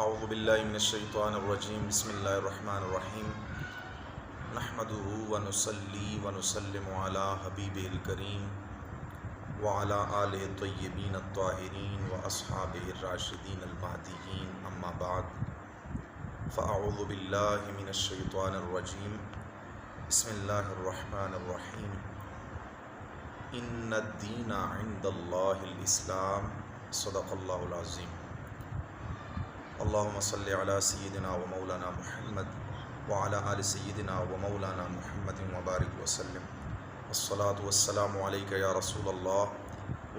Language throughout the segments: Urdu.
اعوذ باللہ من الشیطان الرجیم بسم اللہ الرحمن الرحیم نحمده ونصلی ونسلم علی حبیبہ الکریم وعلی آلہ الطیبین الطاہرین واصحابہ الراشدین المہدیین اما بعد فاعوذ باللہ من الشیطان الرجیم بسم اللہ الرحمن الرحیم ان الدین عند اللہ الاسلام صدق اللہ العظیم اللہم صلی علی سیدنا و مولانا محمد وعلی آل سیدنا و مولانا محمد وبارک وسلم الصلاۃ والسلام علیک یا رسول اللہ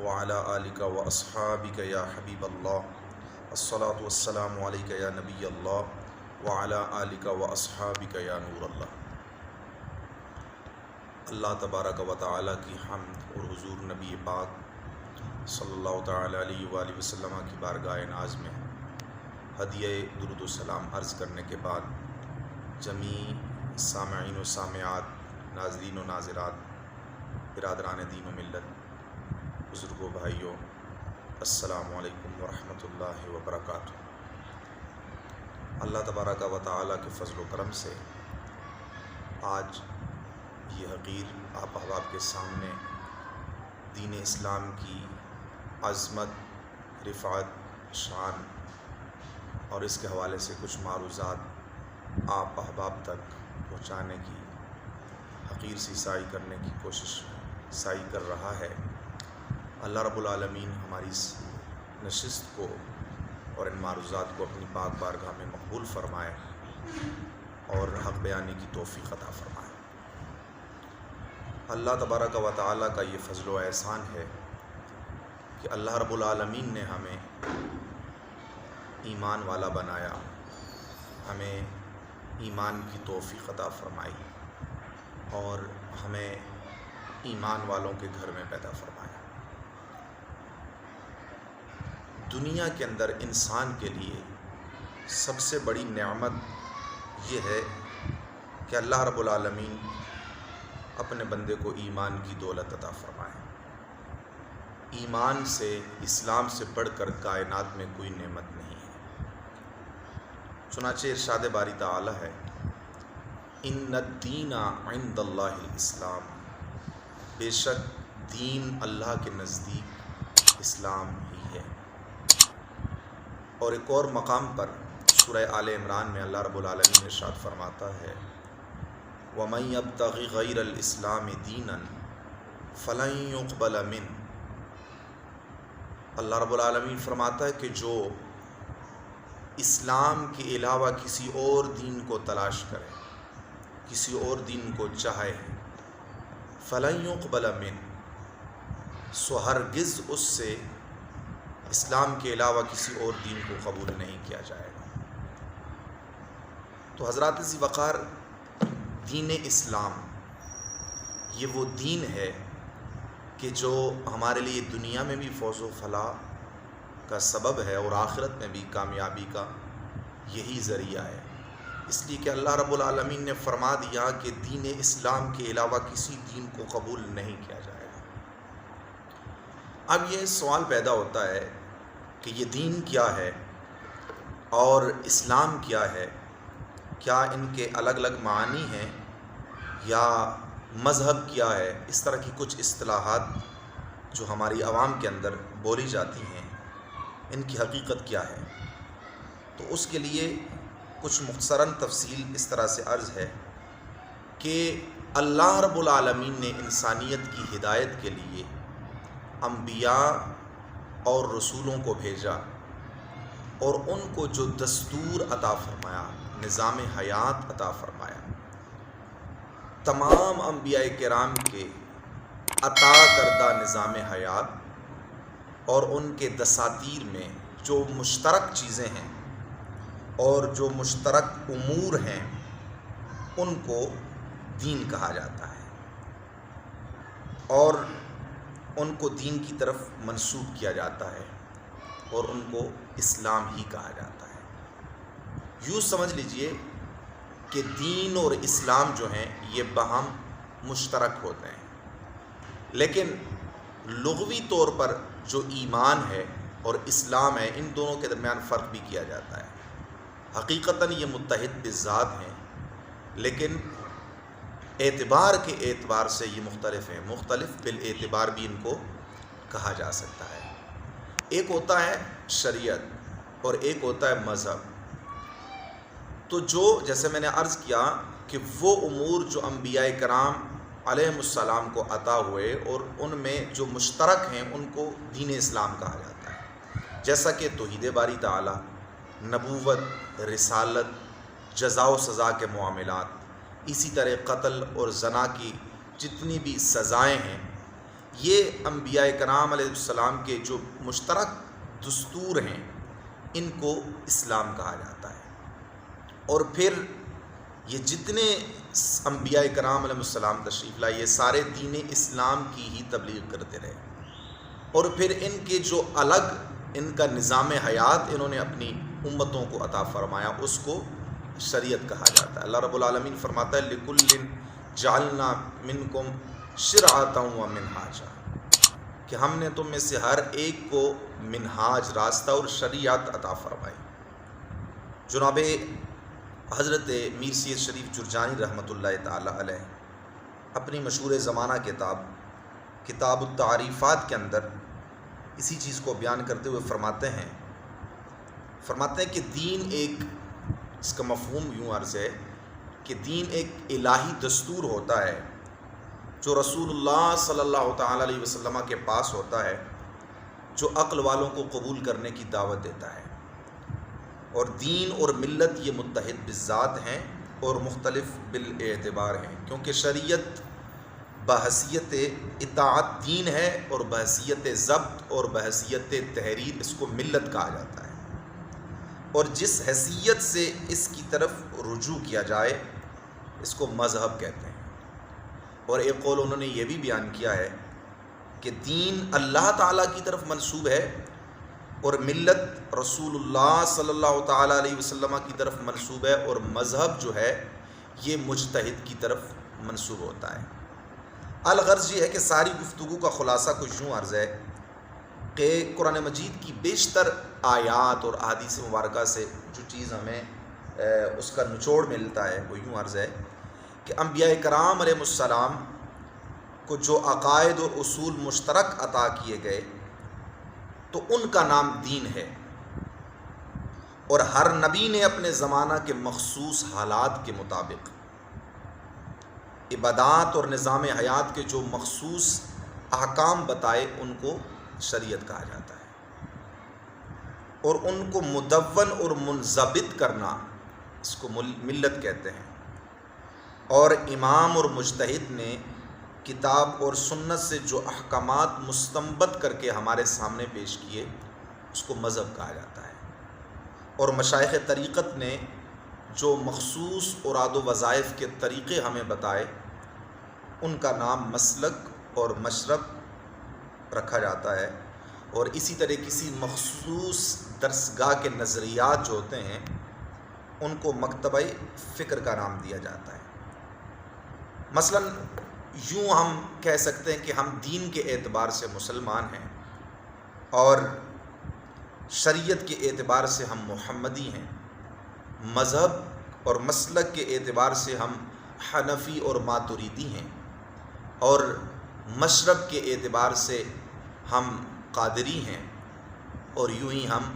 وعلی آلک و اصحابک یا حبیب اللہ الصلاۃ والسلام علیک یا نبی اللہ وعلی آلک و اصحابک یا نور اللہ۔ اللہ تبارک و تعالی کی حمد اور حضور نبی پاک صلی اللہ تعالی علیہ وآلہ وسلم کی بارگاہ ناز میں ہدیہ درود و سلام عرض کرنے کے بعد جمیع سامعین و سامعات، ناظرین و ناظرات، برادران دین و ملت، بزرگوں بھائیوں، السلام علیکم ورحمۃ اللہ وبرکاتہ۔ اللہ تبارک و تعالی کے فضل و کرم سے آج یہ حقیر آپ احباب کے سامنے دین اسلام کی عظمت، رفعت، شان اور اس کے حوالے سے کچھ معروضات آپ احباب تک پہنچانے کی حقیر سی سائی کرنے کی کوشش سائی کر رہا ہے۔ اللہ رب العالمین ہماری اس نشست کو اور ان معروضات کو اپنی پاک بارگاہ میں مقبول فرمائے اور حق بیانی کی توفیق عطا فرمائے۔ اللہ تبارک و تعالی کا یہ فضل و احسان ہے کہ اللہ رب العالمین نے ہمیں ایمان والا بنایا، ہمیں ایمان کی توفیق عطا فرمائی اور ہمیں ایمان والوں کے گھر میں پیدا فرمایا۔ دنیا کے اندر انسان کے لیے سب سے بڑی نعمت یہ ہے کہ اللہ رب العالمین اپنے بندے کو ایمان کی دولت عطا فرمائے۔ ایمان سے، اسلام سے بڑھ کر کائنات میں کوئی نعمت نہیں ہے۔ چنانچہ ارشاد باری تعالی ہے ان الدین عند اللہ الاسلام، بے شک دین اللہ کے نزدیک اسلام ہی ہے۔ اور ایک اور مقام پر سورہ آل عمران میں اللہ رب العالمین ارشاد فرماتا ہے وَمَن يَبْتَغِ غَيْرَ الْإِسْلَامِ دِينًا فَلَن يُقْبَلَ مِنْهُ۔ اللہ رب العالمین فرماتا ہے کہ جو اسلام کے علاوہ کسی اور دین کو تلاش کرے، کسی اور دین کو چاہے، فَلَن يُقْبَلَ مِنْهُ، سو ہرگز اس سے اسلام کے علاوہ کسی اور دین کو قبول نہیں کیا جائے گا۔ تو حضرات ذی وقار، دین اسلام یہ وہ دین ہے کہ جو ہمارے لیے دنیا میں بھی فوز و فلاح کا سبب ہے اور آخرت میں بھی کامیابی کا یہی ذریعہ ہے۔ اس لیے کہ اللہ رب العالمین نے فرما دیا کہ دین اسلام کے علاوہ کسی دین کو قبول نہیں کیا جائے گا۔ اب یہ سوال پیدا ہوتا ہے کہ یہ دین کیا ہے اور اسلام کیا ہے؟ کیا ان کے الگ الگ معنی ہیں یا مذہب کیا ہے؟ اس طرح کی کچھ اصطلاحات جو ہماری عوام کے اندر بولی جاتی ہیں، ان کی حقیقت کیا ہے؟ تو اس کے لیے کچھ مختصراً تفصیل اس طرح سے عرض ہے کہ اللہ رب العالمین نے انسانیت کی ہدایت کے لیے انبیاء اور رسولوں کو بھیجا اور ان کو جو دستور عطا فرمایا، نظام حیات عطا فرمایا، تمام انبیاء کرام کے عطا کردہ نظام حیات اور ان کے دساتیر میں جو مشترک چیزیں ہیں اور جو مشترک امور ہیں ان کو دین کہا جاتا ہے اور ان کو دین کی طرف منسوب کیا جاتا ہے اور ان کو اسلام ہی کہا جاتا ہے۔ یوں سمجھ لیجئے کہ دین اور اسلام جو ہیں یہ باہم مشترک ہوتے ہیں، لیکن لغوی طور پر جو ایمان ہے اور اسلام ہے، ان دونوں کے درمیان فرق بھی کیا جاتا ہے۔ حقیقتاً یہ متحد بالذات ہیں، لیکن اعتبار کے اعتبار سے یہ مختلف ہیں۔ مختلف بالاعتبار بھی ان کو کہا جا سکتا ہے۔ ایک ہوتا ہے شریعت اور ایک ہوتا ہے مذہب۔ تو جو جیسے میں نے عرض کیا کہ وہ امور جو انبیاء کرام علیہ السلام کو عطا ہوئے اور ان میں جو مشترک ہیں ان کو دین اسلام کہا جاتا ہے، جیسا کہ توحید باری تعالی، نبوت، رسالت، جزا و سزا کے معاملات، اسی طرح قتل اور زنا کی جتنی بھی سزائیں ہیں، یہ انبیاء کرام علیہ السلام کے جو مشترک دستور ہیں ان کو اسلام کہا جاتا ہے۔ اور پھر یہ جتنے انبیاء کرام علیہ السلام تشریف لائے، یہ سارے دین اسلام کی ہی تبلیغ کرتے رہے، اور پھر ان کے جو الگ ان کا نظام حیات انہوں نے اپنی امتوں کو عطا فرمایا، اس کو شریعت کہا جاتا ہے۔ اللہ رب العالمین فرماتا ہے لِكُلٍّ جَعَلْنَا مِنْكُمْ شِرْعَةً وَمِنْہَاجًا، کہ ہم نے تم میں سے ہر ایک کو منہاج، راستہ اور شریعت عطا فرمائی۔ جناب حضرت میر سید شریف جرجانی رحمۃ اللہ تعالی علیہ اپنی مشہور زمانہ کتاب التعریفات کے اندر اسی چیز کو بیان کرتے ہوئے فرماتے ہیں کہ دین ایک، اس کا مفہوم یوں عرض ہے کہ دین ایک الہی دستور ہوتا ہے جو رسول اللہ صلی اللہ تعالی علیہ وسلم کے پاس ہوتا ہے، جو عقل والوں کو قبول کرنے کی دعوت دیتا ہے۔ اور دین اور ملت یہ متحد بالذات ہیں اور مختلف بالاعتبار ہیں، کیونکہ شریعت بحیثیت اطاعت دین ہے اور بحیثیت ضبط اور بحیثیت تحریر اس کو ملت کہا جاتا ہے، اور جس حیثیت سے اس کی طرف رجوع کیا جائے اس کو مذہب کہتے ہیں۔ اور ایک قول انہوں نے یہ بھی بیان کیا ہے کہ دین اللہ تعالیٰ کی طرف منسوب ہے اور ملت رسول اللہ صلی اللہ تعالیٰ علیہ وسلم کی طرف منسوب ہے، اور مذہب جو ہے یہ مجتہد کی طرف منسوب ہوتا ہے۔ الغرض یہ ہے کہ ساری گفتگو کا خلاصہ کچھ یوں عرض ہے کہ قرآن مجید کی بیشتر آیات اور احادیث مبارکہ سے جو چیز ہمیں اس کا نچوڑ ملتا ہے وہ یوں عرض ہے کہ انبیاء کرام علیہ السلام کو جو عقائد اور اصول مشترک عطا کیے گئے تو ان کا نام دین ہے، اور ہر نبی نے اپنے زمانہ کے مخصوص حالات کے مطابق عبادات اور نظام حیات کے جو مخصوص احکام بتائے ان کو شریعت کہا جاتا ہے، اور ان کو مدون اور منضبط کرنا اس کو ملت کہتے ہیں۔ اور امام اور مجتہد نے کتاب اور سنت سے جو احکامات مستنبط کر کے ہمارے سامنے پیش کیے اس کو مذہب کہا جاتا ہے، اور مشائخ طریقت نے جو مخصوص اراد و وظائف کے طریقے ہمیں بتائے ان کا نام مسلک اور مشرب رکھا جاتا ہے، اور اسی طرح کسی مخصوص درسگاہ کے نظریات جو ہوتے ہیں ان کو مکتبہ فکر کا نام دیا جاتا ہے۔ مثلا یوں ہم کہہ سکتے ہیں کہ ہم دین کے اعتبار سے مسلمان ہیں اور شریعت کے اعتبار سے ہم محمدی ہیں، مذہب اور مسلک کے اعتبار سے ہم حنفی اور ماتریدی ہیں، اور مشرب کے اعتبار سے ہم قادری ہیں، اور یوں ہی ہم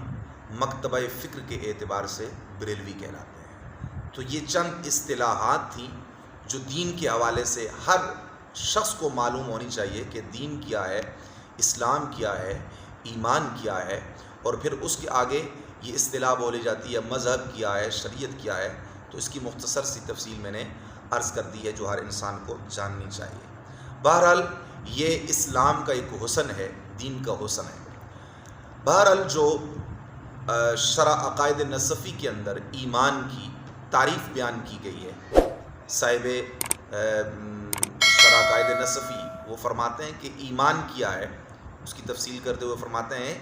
مکتبہ فکر کے اعتبار سے بریلوی کہلاتے ہیں۔ تو یہ چند اصطلاحات تھیں جو دین کے حوالے سے ہر شخص کو معلوم ہونی چاہیے کہ دین کیا ہے، اسلام کیا ہے، ایمان کیا ہے، اور پھر اس کے آگے یہ اصطلاح بولی جاتی ہے مذہب کیا ہے، شریعت کیا ہے۔ تو اس کی مختصر سی تفصیل میں نے عرض کر دی ہے جو ہر انسان کو جاننی چاہیے۔ بہرحال یہ اسلام کا ایک حسن ہے، دین کا حسن ہے۔ بہرحال جو شرح عقائد نصفی کے اندر ایمان کی تعریف بیان کی گئی ہے، صاحب شرح عقائد نصفی وہ فرماتے ہیں کہ ایمان کیا ہے، اس کی تفصیل کرتے ہوئے فرماتے ہیں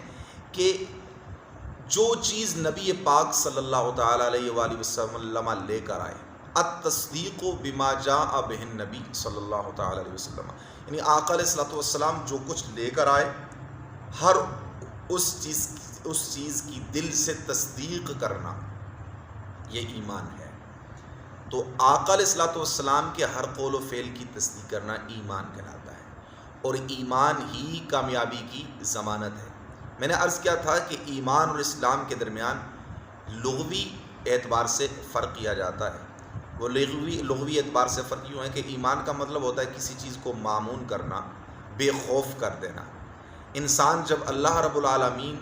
کہ جو چیز نبی پاک صلی اللہ تعالی علیہ وآلہ وسلم لے کر آئے، التصدیق بما جاء بہ النبی صلی اللہ تعالی علیہ وسلم، یعنی آقا علیہ الصلوۃ والسلام جو کچھ لے کر آئے ہر اس چیز کی دل سے تصدیق کرنا، یہ ایمان ہے۔ تو آقا علیہ الصلوۃ والسلام کے ہر قول و فعل کی تصدیق کرنا ایمان کہلاتا ہے، اور ایمان ہی کامیابی کی ضمانت ہے۔ میں نے عرض کیا تھا کہ ایمان اور اسلام کے درمیان لغوی اعتبار سے فرق کیا جاتا ہے۔ وہ لغوی اعتبار سے فرق یوں ہے کہ ایمان کا مطلب ہوتا ہے کسی چیز کو مامون کرنا، بے خوف کر دینا۔ انسان جب اللہ رب العالمین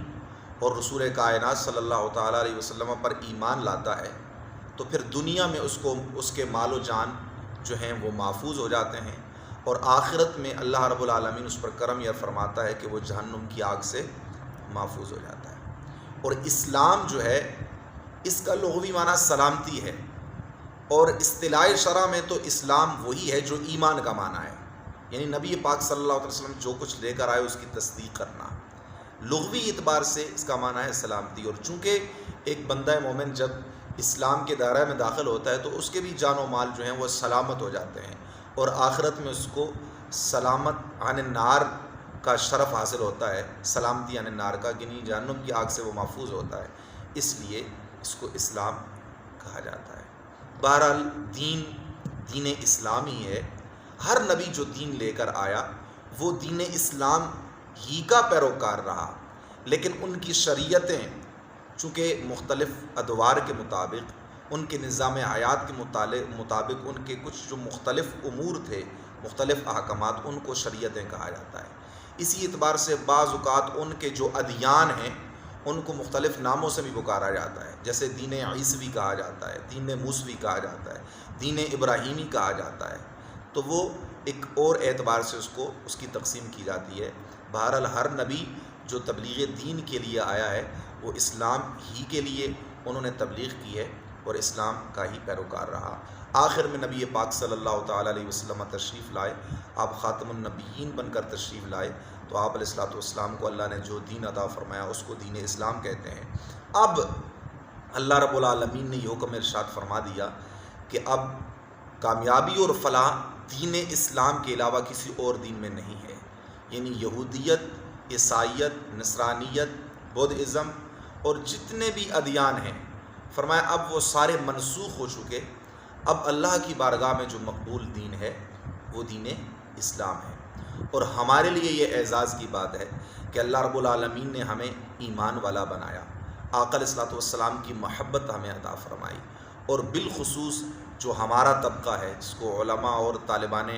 اور رسول کائنات صلی اللہ تعالیٰ علیہ وسلم پر ایمان لاتا ہے تو پھر دنیا میں اس کے مال و جان جو ہیں وہ محفوظ ہو جاتے ہیں، اور آخرت میں اللہ رب العالمین اس پر کرم یہ فرماتا ہے کہ وہ جہنم کی آگ سے محفوظ ہو جاتا ہے۔ اور اسلام جو ہے اس کا لغوی معنی سلامتی ہے، اور اصطلاح شرع میں تو اسلام وہی ہے جو ایمان کا معنی ہے، یعنی نبی پاک صلی اللہ علیہ وسلم جو کچھ لے کر آئے اس کی تصدیق کرنا۔ لغوی اعتبار سے اس کا معنی ہے سلامتی، اور چونکہ ایک بندہ مومن جب اسلام کے دائرہ میں داخل ہوتا ہے تو اس کے بھی جان و مال جو ہیں وہ سلامت ہو جاتے ہیں، اور آخرت میں اس کو سلامت عن النار کا شرف حاصل ہوتا ہے، سلامتی عن النار کا، یعنی جہنم کی آگ سے وہ محفوظ ہوتا ہے، اس لیے اس کو اسلام کہا جاتا ہے۔ بہرحال دین اسلام ہی ہے۔ ہر نبی جو دین لے کر آیا وہ دین اسلام ہی کا پیروکار رہا، لیکن ان کی شریعتیں چونکہ مختلف ادوار کے مطابق، ان کے نظام حیات کے مطابق ان کے کچھ جو مختلف امور تھے، مختلف احکامات، ان کو شریعتیں کہا جاتا ہے۔ اسی اعتبار سے بعض اوقات ان کے جو ادیان ہیں ان کو مختلف ناموں سے بھی پکارا جاتا ہے، جیسے دین عیسوی کہا جاتا ہے، دین موسوی کہا جاتا ہے، دین ابراہیمی کہا جاتا ہے، تو وہ ایک اور اعتبار سے اس کی تقسیم کی جاتی ہے۔ بہرحال ہر نبی جو تبلیغ دین کے لیے آیا ہے وہ اسلام ہی کے لیے انہوں نے تبلیغ کی ہے اور اسلام کا ہی پیروکار رہا۔ آخر میں نبی پاک صلی اللہ تعالیٰ علیہ وسلم تشریف لائے، آپ خاتم النبیین بن کر تشریف لائے، تو آپ علیہ الصلوۃ والسلام کو اللہ نے جو دین عطا فرمایا اس کو دین اسلام کہتے ہیں۔ اب اللہ رب العالمین نے یہ حکم ارشاد فرما دیا کہ اب کامیابی اور فلاح دین اسلام کے علاوہ کسی اور دین میں نہیں ہے، یعنی یہودیت، عیسائیت، نصرانیت، بودھزم اور جتنے بھی ادیان ہیں، فرمایا اب وہ سارے منسوخ ہو چکے، اب اللہ کی بارگاہ میں جو مقبول دین ہے وہ دین اسلام ہے۔ اور ہمارے لیے یہ اعزاز کی بات ہے کہ اللہ رب العالمین نے ہمیں ایمان والا بنایا، آقا علیہ الصلوۃ والسلام کی محبت ہمیں عطا فرمائی، اور بالخصوص جو ہمارا طبقہ ہے جس کو علماء اور طالبان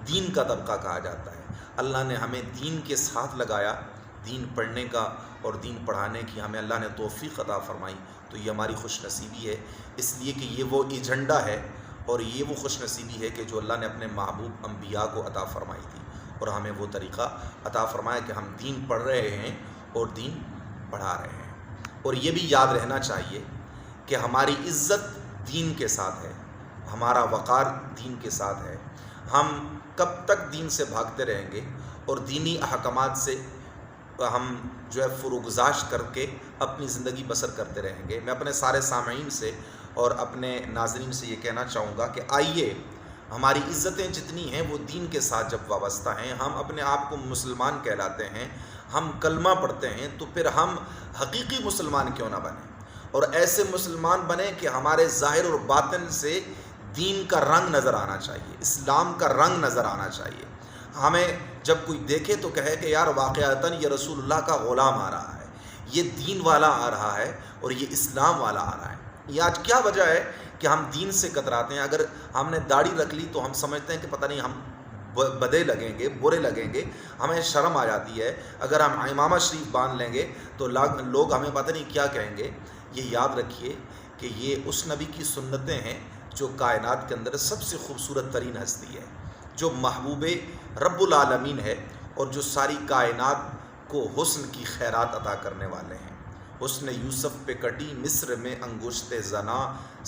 دین کا طبقہ کہا جاتا ہے، اللہ نے ہمیں دین کے ساتھ لگایا، دین پڑھنے کا اور دین پڑھانے کی ہمیں اللہ نے توفیق عطا فرمائی، تو یہ ہماری خوش نصیبی ہے، اس لیے کہ یہ وہ ایجنڈا ہے اور یہ وہ خوش نصیبی ہے کہ جو اللہ نے اپنے محبوب انبیاء کو عطا فرمائی تھی، اور ہمیں وہ طریقہ عطا فرمایا کہ ہم دین پڑھ رہے ہیں اور دین پڑھا رہے ہیں۔ اور یہ بھی یاد رہنا چاہیے کہ ہماری عزت دین کے ساتھ ہے، ہمارا وقار دین کے ساتھ ہے۔ ہم کب تک دین سے بھاگتے رہیں گے اور دینی احکامات سے ہم جو ہے فروگزاش کر کے اپنی زندگی بسر کرتے رہیں گے؟ میں اپنے سارے سامعین سے اور اپنے ناظرین سے یہ کہنا چاہوں گا کہ آئیے، ہماری عزتیں جتنی ہیں وہ دین کے ساتھ جب وابستہ ہیں، ہم اپنے آپ کو مسلمان کہلاتے ہیں، ہم کلمہ پڑھتے ہیں، تو پھر ہم حقیقی مسلمان کیوں نہ بنیں، اور ایسے مسلمان بنیں کہ ہمارے ظاہر اور باطن سے دین کا رنگ نظر آنا چاہیے، اسلام کا رنگ نظر آنا چاہیے۔ ہمیں جب کوئی دیکھے تو کہے کہ یار واقعتاً یہ رسول اللہ کا غلام آ رہا ہے، یہ دین والا آ رہا ہے اور یہ اسلام والا آ رہا ہے۔ یہ آج کیا وجہ ہے کہ ہم دین سے کتراتے ہیں؟ اگر ہم نے داڑھی رکھ لی تو ہم سمجھتے ہیں کہ پتہ نہیں ہم بدے لگیں گے، برے لگیں گے، ہمیں شرم آ جاتی ہے۔ اگر ہم امامہ شریف باندھ لیں گے تو لوگ ہمیں پتہ نہیں کیا کہیں گے۔ یہ یاد رکھیے کہ یہ اس نبی کی سنتیں ہیں جو کائنات کے اندر سب سے خوبصورت ترین ہستی ہے، جو محبوب رب العالمین ہے اور جو ساری کائنات کو حسن کی خیرات عطا کرنے والے ہیں۔ حسن یوسف پہ کٹی مصر میں انگشت زنا،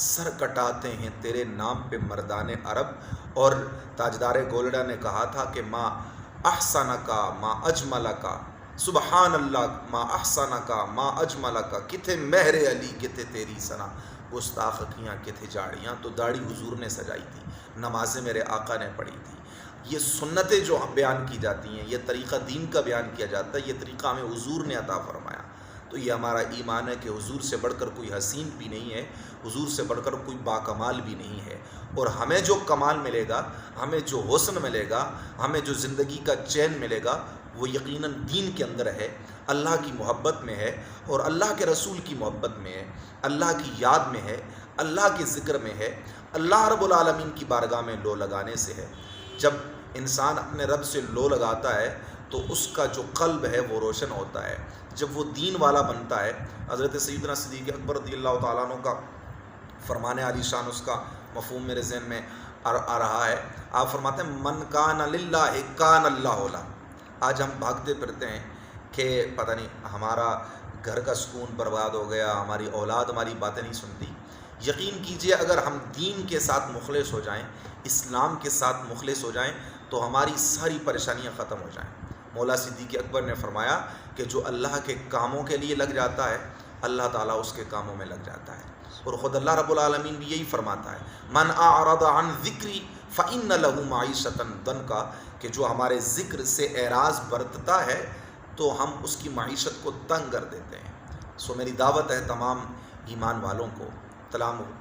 سر کٹاتے ہیں تیرے نام پہ مردان عرب۔ اور تاجدار گولڈا نے کہا تھا کہ ما احسن کا ما اجمل کا، سبحان اللہ ما احسن کا ما اجمل کا، کتھے مہر علی کتھے تیری ثنا، گستاخ اکھیاں کتھے جاڑیاں۔ تو داڑھی حضور نے سجائی تھی، نمازیں میرے آقا نے پڑھی تھی۔ یہ سنتیں جو بیان کی جاتی ہیں، یہ طریقہ دین کا بیان کیا جاتا ہے، یہ طریقہ ہمیں حضور نے عطا فرمایا۔ تو تو یہ ہمارا ایمان ہے کہ حضور سے بڑھ کر کوئی حسین بھی نہیں ہے، حضور سے بڑھ کر کوئی باکمال بھی نہیں ہے، اور ہمیں جو کمال ملے گا، ہمیں جو حسن ملے گا، ہمیں جو زندگی کا چین ملے گا، وہ یقیناً دین کے اندر ہے، اللہ کی محبت میں ہے، اور اللہ کے رسول کی محبت میں ہے، اللہ کی یاد میں ہے، اللہ کے ذکر میں ہے، اللہ رب العالمین کی بارگاہ میں لو لگانے سے ہے۔ جب انسان اپنے رب سے لو لگاتا ہے تو اس کا جو قلب ہے وہ روشن ہوتا ہے، جب وہ دین والا بنتا ہے۔ حضرت سیدنا صدیق اکبر رضی اللہ تعالیٰ عنہ کا فرمانے علی شان، اس کا مفہوم میرے ذہن میں آ رہا ہے۔ آپ فرماتے ہیں من کان للہ کان اللہ لہ۔ آج ہم بھاگتے پھرتے ہیں کہ پتہ نہیں ہمارا گھر کا سکون برباد ہو گیا، ہماری اولاد ہماری باتیں نہیں سنتی۔ یقین کیجئے اگر ہم دین کے ساتھ مخلص ہو جائیں، اسلام کے ساتھ مخلص ہو جائیں تو ہماری ساری پریشانیاں ختم ہو جائیں۔ مولا صدیق اکبر نے فرمایا کہ جو اللہ کے کاموں کے لیے لگ جاتا ہے، اللہ تعالیٰ اس کے کاموں میں لگ جاتا ہے، اور خود اللہ رب العالمین بھی یہی فرماتا ہے من اعرض عن ذکری فإن له معیشۃ ضنکا، کہ جو ہمارے ذکر سے اعراض برتتا ہے تو ہم اس کی معیشت کو تنگ کر دیتے ہیں۔ سو میری دعوت ہے تمام ایمان والوں کو،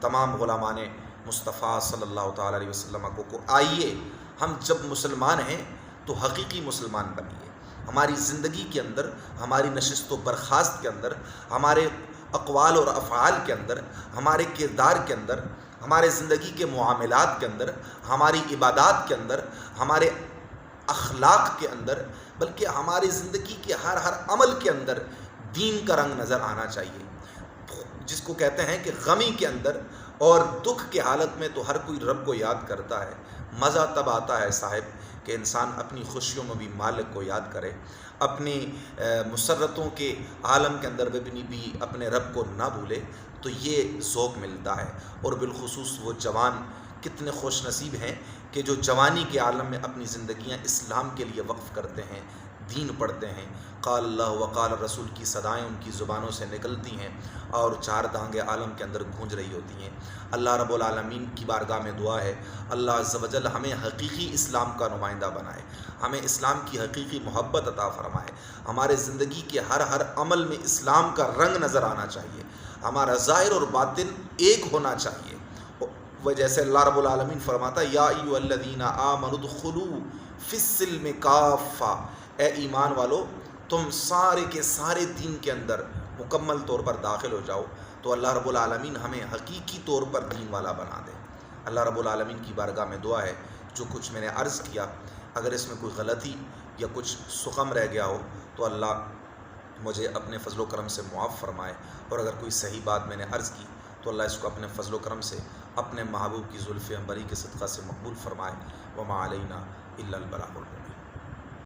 تمام غلامان مصطفیٰ صلی اللہ تعالیٰ علیہ وسلم کو آئیے ہم جب مسلمان ہیں تو حقیقی مسلمان بنیے۔ ہماری زندگی کے اندر، ہماری نشست و برخاست کے اندر، ہمارے اقوال اور افعال کے اندر، ہمارے کردار کے اندر، ہمارے زندگی کے معاملات کے اندر، ہماری عبادات کے اندر، ہمارے اخلاق کے اندر، بلکہ ہماری زندگی کے ہر عمل کے اندر دین کا رنگ نظر آنا چاہیے، جس کو کہتے ہیں کہ غمی کے اندر اور دکھ کے حالت میں تو ہر کوئی رب کو یاد کرتا ہے۔ مزہ تب آتا ہے صاحب کہ انسان اپنی خوشیوں میں بھی مالک کو یاد کرے، اپنی مسرتوں کے عالم کے اندر بھی اپنے رب کو نہ بھولے، تو یہ ذوق ملتا ہے۔ اور بالخصوص وہ جوان کتنے خوش نصیب ہیں کہ جو جوانی کے عالم میں اپنی زندگیاں اسلام کے لیے وقف کرتے ہیں، دین پڑھتے ہیں، قال اللہ وقال رسول کی صدائیں ان کی زبانوں سے نکلتی ہیں اور چار دانگے عالم کے اندر گونج رہی ہوتی ہیں۔ اللہ رب العالمین کی بارگاہ میں دعا ہے اللہ عز و جل ہمیں حقیقی اسلام کا نمائندہ بنائے، ہمیں اسلام کی حقیقی محبت عطا فرمائے، ہمارے زندگی کے ہر عمل میں اسلام کا رنگ نظر آنا چاہیے، ہمارا ظاہر اور باطن ایک ہونا چاہیے۔ وہ جیسے اللہ رب العالمین فرماتا ہے یا ایھا الذین آمنوا ادخلوا فی السلم کافہ، اے ایمان والو تم سارے کے سارے دین کے اندر مکمل طور پر داخل ہو جاؤ۔ تو اللہ رب العالمین ہمیں حقیقی طور پر دین والا بنا دے۔ اللہ رب العالمین کی بارگاہ میں دعا ہے جو کچھ میں نے عرض کیا، اگر اس میں کوئی غلطی یا کچھ سخم رہ گیا ہو تو اللہ مجھے اپنے فضل و کرم سے معاف فرمائے، اور اگر کوئی صحیح بات میں نے عرض کی تو اللہ اس کو اپنے فضل و کرم سے اپنے محبوب کی زلف عنبری کے صدقہ سے مقبول فرمائے۔ وما علینا الا البلاغ المبین۔